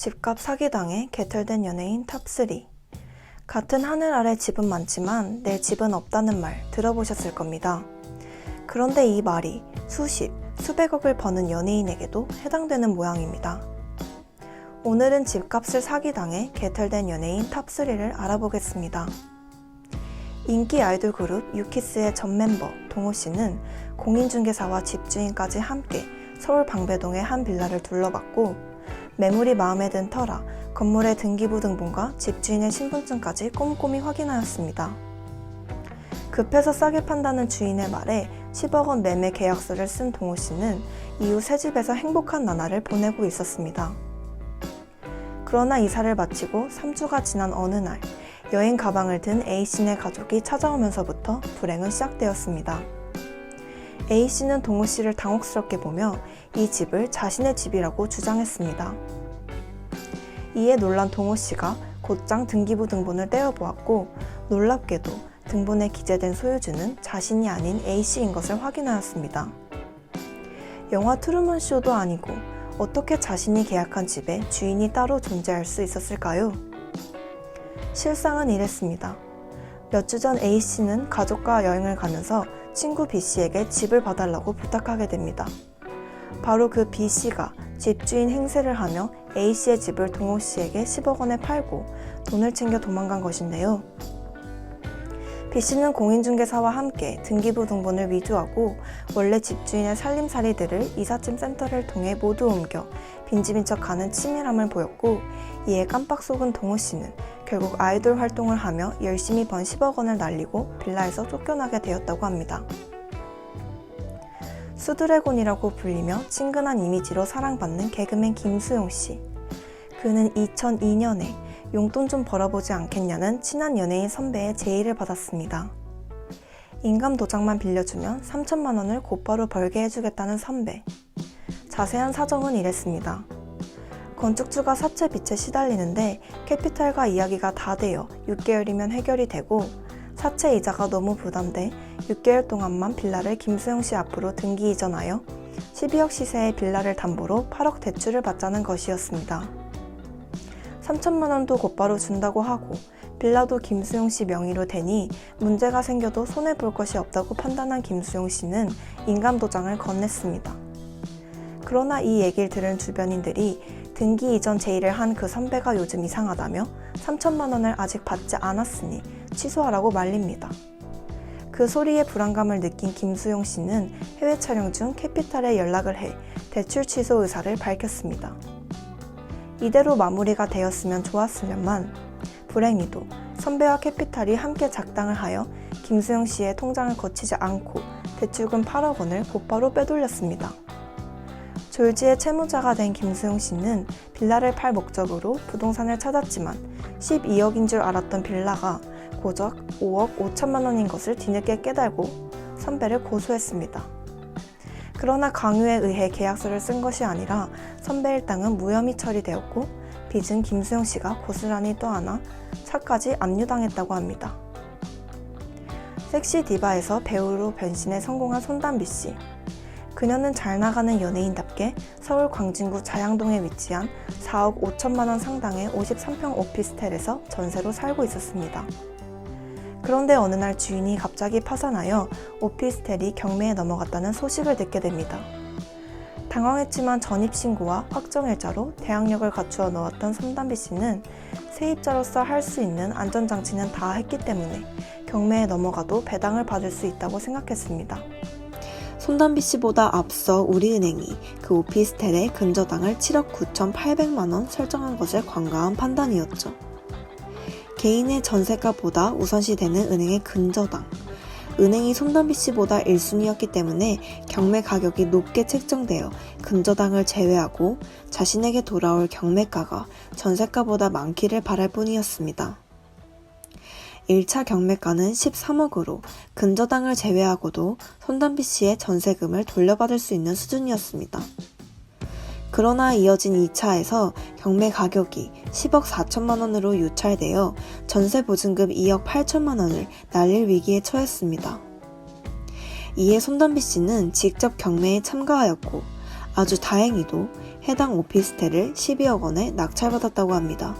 집값 사기당해 개털된 연예인 탑3. 같은 하늘 아래 집은 많지만 내 집은 없다는 말 들어보셨을 겁니다. 그런데 이 말이 수십, 수백억을 버는 연예인에게도 해당되는 모양입니다. 오늘은 집값을 사기당해 개털된 연예인 탑3를 알아보겠습니다. 인기 아이돌 그룹 유키스의 전 멤버 동호씨는 공인중개사와 집주인까지 함께 서울 방배동의 한 빌라를 둘러봤고 매물이 마음에 든 터라 건물의 등기부 등본과 집주인의 신분증까지 꼼꼼히 확인하였습니다. 급해서 싸게 판다는 주인의 말에 10억 원 매매 계약서를 쓴 동호씨는 이후 새 집에서 행복한 나날을 보내고 있었습니다. 그러나 이사를 마치고 3주가 지난 어느 날 여행 가방을 든 A씨네 가족이 찾아오면서부터 불행은 시작되었습니다. A씨는 동호씨를 당혹스럽게 보며 이 집을 자신의 집이라고 주장했습니다. 이에 놀란 동호씨가 곧장 등기부 등본을 떼어보았고 놀랍게도 등본에 기재된 소유주는 자신이 아닌 A씨인 것을 확인하였습니다. 영화 트루먼 쇼도 아니고 어떻게 자신이 계약한 집에 주인이 따로 존재할 수 있었을까요? 실상은 이랬습니다. 몇 주 전 A씨는 가족과 여행을 가면서 친구 B씨에게 집을 봐달라고 부탁하게 됩니다. 바로 그 B씨가 집주인 행세를 하며 A씨의 집을 동호씨에게 10억 원에 팔고 돈을 챙겨 도망간 것인데요. B씨는 공인중개사와 함께 등기부 등본을 위조하고 원래 집주인의 살림살이들을 이삿짐 센터를 통해 모두 옮겨 빈집인 척하는 치밀함을 보였고 이에 깜빡 속은 동호씨는 결국 아이돌 활동을 하며 열심히 번 10억 원을 날리고 빌라에서 쫓겨나게 되었다고 합니다. 수드래곤이라고 불리며 친근한 이미지로 사랑받는 개그맨 김수용씨. 그는 2002년에 용돈 좀 벌어보지 않겠냐는 친한 연예인 선배의 제의를 받았습니다. 인감 도장만 빌려주면 3천만 원을 곧바로 벌게 해주겠다는 선배. 자세한 사정은 이랬습니다. 건축주가 사채 빚에 시달리는데 캐피탈과 이야기가 다 되어 6개월이면 해결이 되고 사채 이자가 너무 부담돼 6개월 동안만 빌라를 김수영씨 앞으로 등기 이전하여 12억 시세의 빌라를 담보로 8억 대출을 받자는 것이었습니다. 3천만 원도 곧바로 준다고 하고 빌라도 김수용씨 명의로 되니 문제가 생겨도 손해볼 것이 없다고 판단한 김수용씨는 인감도장을 건넸습니다. 그러나 이 얘기를 들은 주변인들이 등기 이전 제의를 한 그 선배가 요즘 이상하다며 3천만 원을 아직 받지 않았으니 취소하라고 말립니다. 그 소리에 불안감을 느낀 김수용 씨는 해외 촬영 중 캐피탈에 연락을 해 대출 취소 의사를 밝혔습니다. 이대로 마무리가 되었으면 좋았으련만 불행히도 선배와 캐피탈이 함께 작당을 하여 김수용 씨의 통장을 거치지 않고 대출금 8억 원을 곧바로 빼돌렸습니다. 졸지의 채무자가 된 김수용 씨는 빌라를 팔 목적으로 부동산을 찾았지만 12억인 줄 알았던 빌라가 고작 5억 5천만 원인 것을 뒤늦게 깨달고 선배를 고소했습니다. 그러나 강요에 의해 계약서를 쓴 것이 아니라 선배의 땅은 무혐의 처리되었고 빚은 김수용 씨가 고스란히 떠안아 차까지 압류당했다고 합니다. 섹시 디바에서 배우로 변신에 성공한 손담비 씨. 그녀는 잘 나가는 연예인답게 서울 광진구 자양동에 위치한 4억 5천만 원 상당의 53평 오피스텔에서 전세로 살고 있었습니다. 그런데 어느 날 주인이 갑자기 파산하여 오피스텔이 경매에 넘어갔다는 소식을 듣게 됩니다. 당황했지만 전입신고와 확정일자로 대항력을 갖추어 넣었던 손담비 씨는 세입자로서 할 수 있는 안전장치는 다 했기 때문에 경매에 넘어가도 배당을 받을 수 있다고 생각했습니다. 손담비 씨보다 앞서 우리은행이 그 오피스텔의 근저당을 7억 9,800만 원 설정한 것을 관과한 판단이었죠. 개인의 전세가보다 우선시되는 은행의 근저당. 은행이 손담비 씨보다 1순위였기 때문에 경매 가격이 높게 책정되어 근저당을 제외하고 자신에게 돌아올 경매가가 전세가보다 많기를 바랄 뿐이었습니다. 1차 경매가는 13억으로 근저당을 제외하고도 손담비 씨의 전세금을 돌려받을 수 있는 수준이었습니다. 그러나 이어진 2차에서 경매 가격이 10억 4천만 원으로 유찰되어 전세 보증금 2억 8천만 원을 날릴 위기에 처했습니다. 이에 손담비 씨는 직접 경매에 참가하였고 아주 다행히도 해당 오피스텔을 12억 원에 낙찰받았다고 합니다.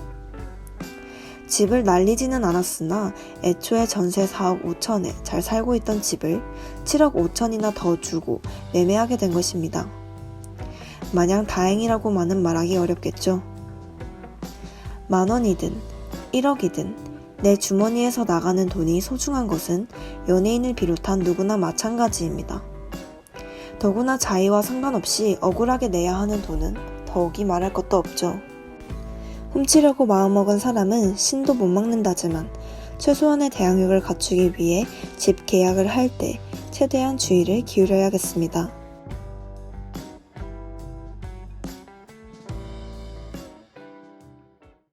집을 날리지는 않았으나 애초에 전세 4억 5천에 잘 살고 있던 집을 7억 5천이나 더 주고 매매하게 된 것입니다. 마냥 다행이라고만은 말하기 어렵겠죠. 10,000원이든 1억이든 내 주머니에서 나가는 돈이 소중한 것은 연예인을 비롯한 누구나 마찬가지입니다. 더구나 자의와 상관없이 억울하게 내야 하는 돈은 더욱이 말할 것도 없죠. 훔치려고 마음먹은 사람은 신도 못 막는다지만 최소한의 대항력을 갖추기 위해 집 계약을 할 때 최대한 주의를 기울여야겠습니다.